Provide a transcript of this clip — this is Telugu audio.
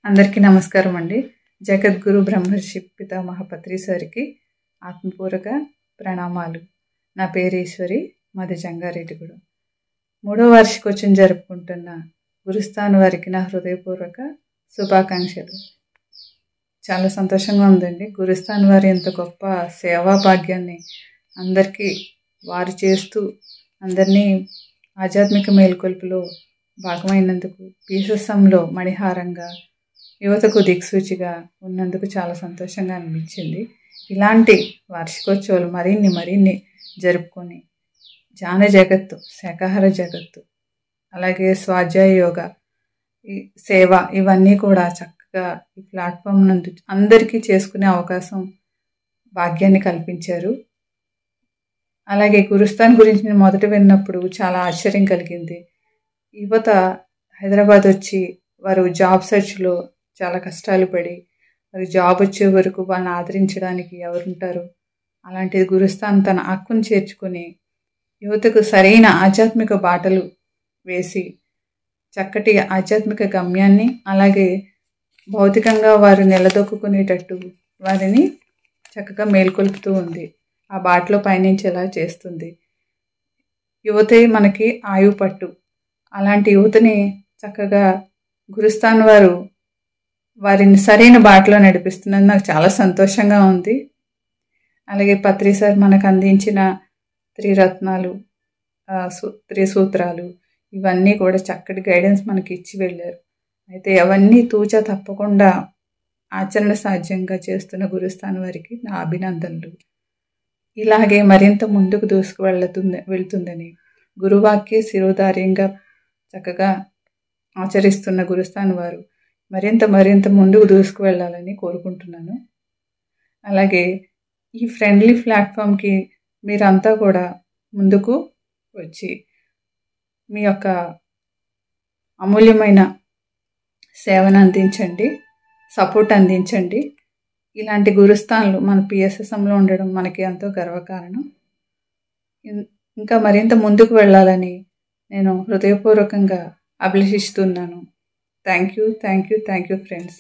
అందరికీ నమస్కారం అండి. జగద్గురు బ్రహ్మర్షి పితామహ పత్రి సార్కి ఆత్మపూర్వక ప్రణామాలు. నా పేరు ఈశ్వరి, మాది జంగారెడ్డిగూడెం. 3వ వార్షికోత్సవం జరుపుకుంటున్న గురుస్థాన్ వారికి నా హృదయపూర్వక శుభాకాంక్షలు. చాలా సంతోషంగా ఉందండి. గురుస్థాన్ వారి ఎంత గొప్ప సేవా భాగ్యాన్ని అందరికీ వారు చేస్తూ అందరినీ ఆధ్యాత్మిక మేల్కొల్పులో భాగమైనందుకు, పీసస్సంలో మణిహారంగా యువతకు దిక్సూచిగా ఉన్నందుకు చాలా సంతోషంగా అనిపించింది. ఇలాంటి వార్షికోత్సవాలు మరిన్ని జరుపుకొని ధ్యాన జగత్తు, శాకాహార జగత్తు, అలాగే స్వాధ్యాయ యోగ, ఈ సేవ ఇవన్నీ కూడా చక్కగా ఈ ప్లాట్ఫామ్ నందు అందరికీ చేసుకునే అవకాశం, భాగ్యాన్ని కల్పించారు. అలాగే గురుస్థాన్ గురించి నేను మొదట విన్నప్పుడు చాలా ఆశ్చర్యం కలిగింది. యువత హైదరాబాద్ వచ్చి వారు జాబ్ సెర్చ్లో చాలా కష్టాలు పడి మరి జాబ్ వచ్చే వరకు వాళ్ళని ఆదరించడానికి ఎవరుంటారు? అలాంటిది గురుస్థాన్ తన హక్కును చేర్చుకొని యువతకు సరైన ఆధ్యాత్మిక బాటలు వేసి చక్కటి ఆధ్యాత్మిక గమ్యాన్ని, అలాగే భౌతికంగా వారు నిలదొక్కునేటట్టు వారిని చక్కగా మేల్కొల్పుతూ ఉంది. ఆ బాటలో పయనించేలా చేస్తుంది. యువతే మనకి ఆయువు పట్టు. అలాంటి యువతని చక్కగా గురుస్థాన్ వారు వారిని సరైన బాటలో నడిపిస్తున్నది నాకు చాలా సంతోషంగా ఉంది. అలాగే పత్రి సార్ మనకు అందించిన త్రిరత్నాలు, త్రిసూత్రాలు ఇవన్నీ కూడా చక్కటి గైడెన్స్ మనకి ఇచ్చి వెళ్ళారు. అయితే అవన్నీ తూచా తప్పకుండా ఆచరణ సాధ్యంగా చేస్తున్న గురుస్థాన్ వారికి నా అభినందనలు. ఇలాగే మరింత ముందుకు వెళ్తుందని, గురువాక్య శిరోధార్యంగా చక్కగా ఆచరిస్తున్న గురుస్థాన్ వారు మరింత ముందుకు వెళ్ళాలని కోరుకుంటున్నాను. అలాగే ఈ ఫ్రెండ్లీ ప్లాట్ఫామ్కి మీరంతా కూడా ముందుకు వచ్చి మీ యొక్క అమూల్యమైన సేవను అందించండి, సపోర్ట్ అందించండి. ఇలాంటి గురుస్థాన్లు మన పిఎస్ఎస్ఎంలో ఉండడం మనకి ఎంతో గర్వకారణం. ఇంకా మరింత ముందుకు వెళ్ళాలని నేను హృదయపూర్వకంగా అభిలషిస్తున్నాను. Thank you friends.